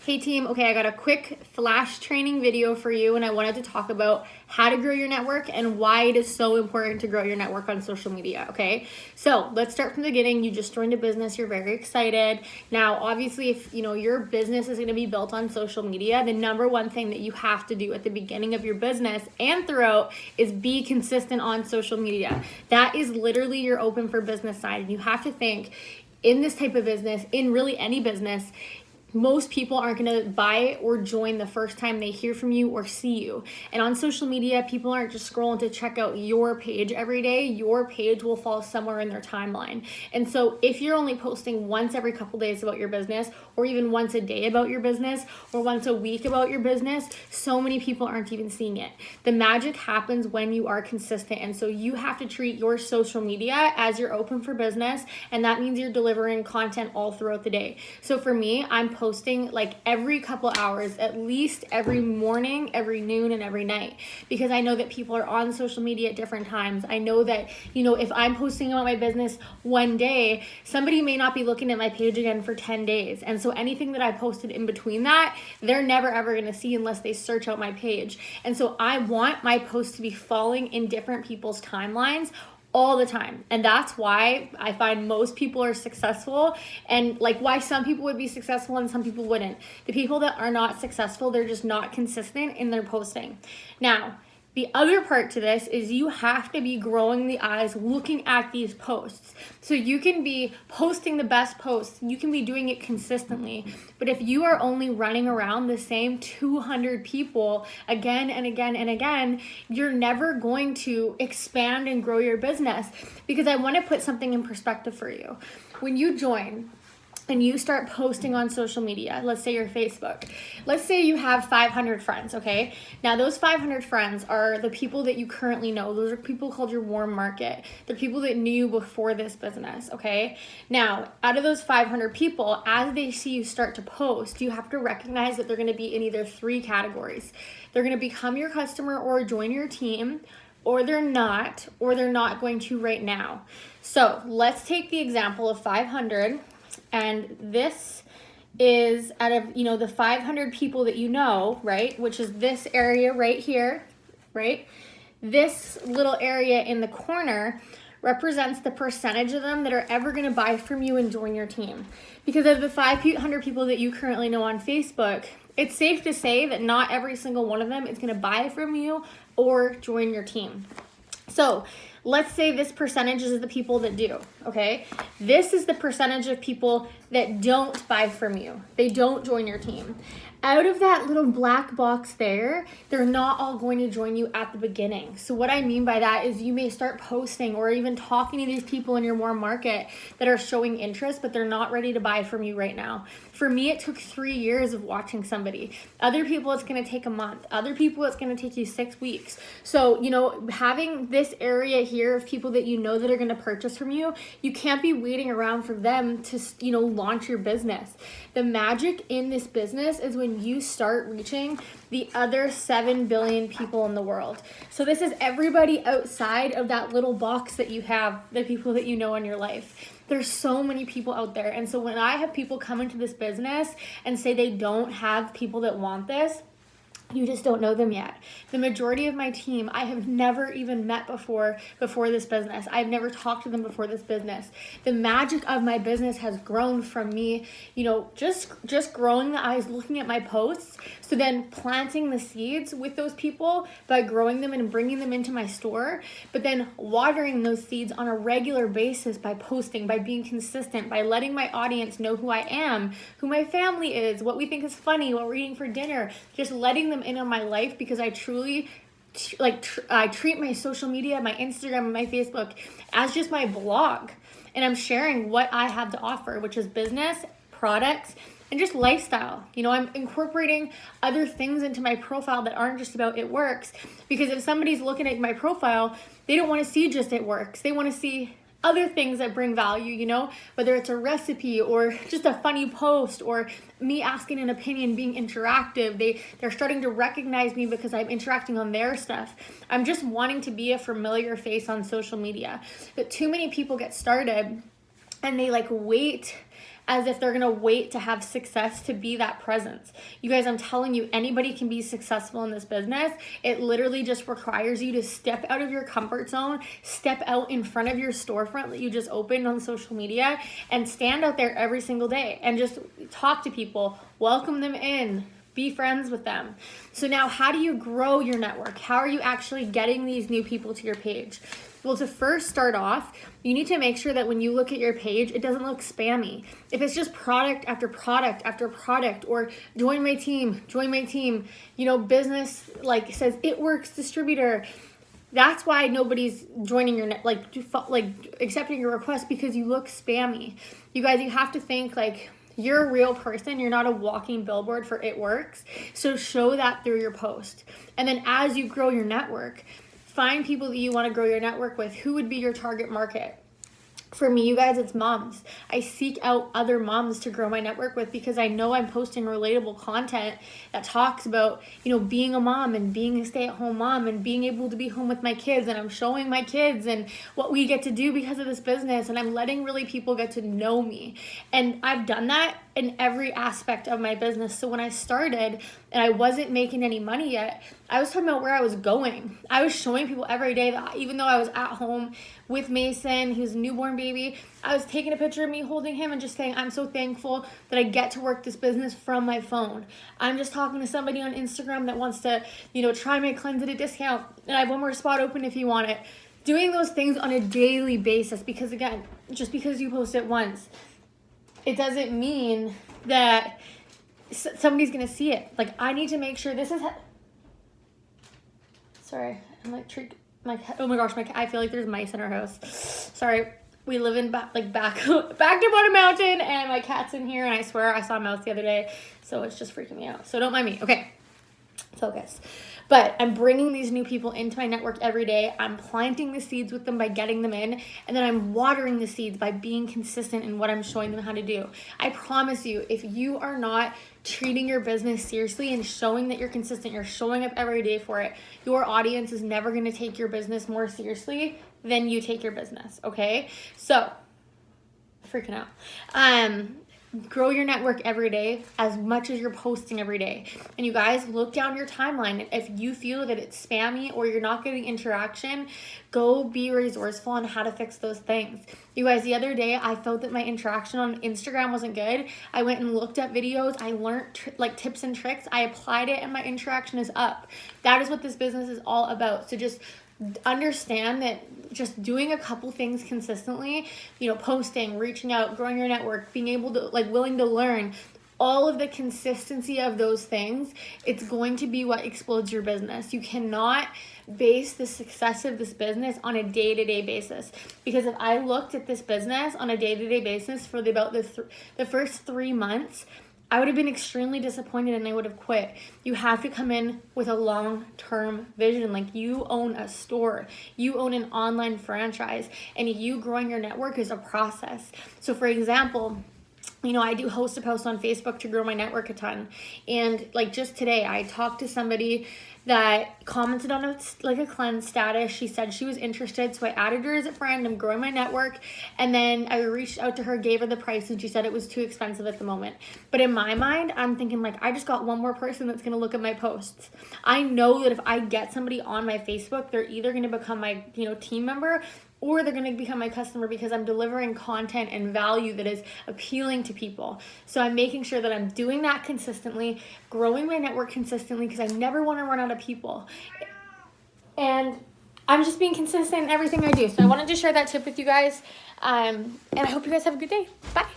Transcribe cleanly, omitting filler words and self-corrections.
Hey team, okay, I got a quick flash training video for you, and I wanted to talk about how to grow your network and why it is so important to grow your network on social media, okay? So let's start from the beginning. You just joined a business, you're very excited. Now, obviously, if your business is gonna be built on social media, the number one thing that you have to do at the beginning of your business and throughout is be consistent on social media. That is literally your open for business side, and you have to think, in this type of business, in really any business, most people aren't going to buy or join the first time they hear from you or see you. And on social media, people aren't just scrolling to check out your page every day. Your page will fall somewhere in their timeline. And so if you're only posting once every couple days about your business, or even once a day about your business, or once a week about your business, so many people aren't even seeing it. The magic happens when you are consistent. And so you have to treat your social media as you're open for business. And that means you're delivering content all throughout the day. So for me, I'm posting like every couple hours, at least every morning, every noon, and every night, because I know that people are on social media at different times. I know that, if I'm posting about my business one day, somebody may not be looking at my page again for 10 days. And so anything that I posted in between that, they're never ever going to see unless they search out my page. And so I want my posts to be falling in different people's timelines all the time. And that's why I find most people are successful, and like why some people would be successful and some people wouldn't. The people that are not successful, they're just not consistent in their posting. Now, the other part to this is you have to be growing the eyes looking at these posts. So you can be posting the best posts, you can be doing it consistently, but if you are only running around the same 200 people again and again and again, you're never going to expand and grow your business. Because I want to put something in perspective for you. When you join and you start posting on social media, let's say your Facebook, let's say you have 500 friends, okay? Now those 500 friends are the people that you currently know. Those are people called your warm market. They're people that knew you before this business, okay? Now, out of those 500 people, as they see you start to post, you have to recognize that they're gonna be in either three categories. They're gonna become your customer or join your team, or they're not going to right now. So let's take the example of 500. And this is out of, the 500 people that you know, right? Which is this area right here, right? This little area in the corner represents the percentage of them that are ever going to buy from you and join your team. Because of the 500 people that you currently know on Facebook, it's safe to say that not every single one of them is going to buy from you or join your team. So let's say this percentage is the people that do, okay? This is the percentage of people that don't buy from you. They don't join your team. Out of that little black box there, they're not all going to join you at the beginning. So what I mean by that is you may start posting or even talking to these people in your warm market that are showing interest, but they're not ready to buy from you right now. For me, it took 3 years of watching somebody. Other people, it's going to take a month. Other people, it's going to take you 6 weeks. So, having this area here of people that you know that are going to purchase from you, you can't be waiting around for them to, launch your business. The magic in this business is when you start reaching the other 7 billion people in the world. So this is everybody outside of that little box that you have, the people that you know in your life. There's so many people out there. And so when I have people come into this business and say they don't have people that want this, you just don't know them yet. The majority of my team, I have never even met before this business. I've never talked to them before this business. The magic of my business has grown from me, just growing the eyes, looking at my posts. So then planting the seeds with those people by growing them and bringing them into my store, but then watering those seeds on a regular basis by posting, by being consistent, by letting my audience know who I am, who my family is, what we think is funny, what we're eating for dinner, just letting them in on my life, because I truly I treat my social media, my Instagram and my Facebook as just my blog, and I'm sharing what I have to offer, which is business, products, and just lifestyle. I'm incorporating other things into my profile that aren't just about it works, because if somebody's looking at my profile, they don't want to see just it works. They want to see other things that bring value, whether it's a recipe or just a funny post or me asking an opinion, being interactive. They're starting to recognize me because I'm interacting on their stuff. I'm just wanting to be a familiar face on social media. But too many people get started and they wait as if they're gonna wait to have success to be that presence. You guys, I'm telling you, anybody can be successful in this business. It literally just requires you to step out of your comfort zone, step out in front of your storefront that you just opened on social media, and stand out there every single day and just talk to people, welcome them in, be friends with them. So now, how do you grow your network? How are you actually getting these new people to your page? Well, to first start off, you need to make sure that when you look at your page, it doesn't look spammy. If it's just product after product after product, or join my team, you know, business like says It Works distributor, that's why nobody's joining your like accepting your request, because you look spammy. You guys, you have to think like you're a real person. You're not a walking billboard for It Works. So show that through your post. And then as you grow your network, find people that you want to grow your network with. Who would be your target market? For me, you guys, it's moms. I seek out other moms to grow my network with, because I know I'm posting relatable content that talks about, you know, being a mom and being a stay-at-home mom and being able to be home with my kids, and I'm showing my kids and what we get to do because of this business, and I'm letting really people get to know me. And I've done that in every aspect of my business. So when I started and I wasn't making any money yet, I was talking about where I was going. I was showing people every day that even though I was at home with Mason, he was a newborn baby, I was taking a picture of me holding him and just saying, I'm so thankful that I get to work this business from my phone. I'm just talking to somebody on Instagram that wants to, you know, try my cleanse at a discount, and I have one more spot open if you want it. Doing those things on a daily basis, because again, just because you post it once, it doesn't mean that somebody's gonna see it. Like, I need to make sure this is sorry, I'm like oh my gosh, I feel like there's mice in our house. Sorry, we live in back to Bottom Mountain, and my cat's in here, and I swear I saw a mouse the other day, so it's just freaking me out. So don't mind me. Okay, focus. But I'm bringing these new people into my network every day. I'm planting the seeds with them by getting them in, and then I'm watering the seeds by being consistent in what I'm showing them how to do. I promise you, if you are not treating your business seriously and showing that you're consistent, you're showing up every day for it, your audience is never going to take your business more seriously than you take your business, okay? So, freaking out. Grow your network every day as much as you're posting every day. And you guys, look down your timeline. If you feel that it's spammy or you're not getting interaction, go be resourceful on how to fix those things. You guys, the other day I felt that my interaction on Instagram wasn't good. I went and looked at videos. I learned tips and tricks. I applied it, and my interaction is up. That is what this business is all about. So just understand that just doing a couple things consistently, you know, posting, reaching out, growing your network, being able to willing to learn, all of the consistency of those things, it's going to be what explodes your business. You cannot base the success of this business on a day-to-day basis, because if I looked at this business on a day-to-day basis for the first 3 months, I would have been extremely disappointed and I would have quit. You have to come in with a long-term vision. Like, you own a store, you own an online franchise, and you growing your network is a process. So for example, you know, I do host a post on Facebook to grow my network a ton. And like just today, I talked to somebody that commented on a cleanse status. She said she was interested, so I added her as a friend. I'm growing my network, and then I reached out to her, gave her the price, and she said it was too expensive at the moment. But in my mind, I'm thinking like, I just got one more person that's gonna look at my posts. I know that if I get somebody on my Facebook, they're either gonna become my, you know, team member, or they're going to become my customer, because I'm delivering content and value that is appealing to people. So I'm making sure that I'm doing that consistently, growing my network consistently, because I never want to run out of people. And I'm just being consistent in everything I do. So I wanted to share that tip with you guys. And I hope you guys have a good day. Bye.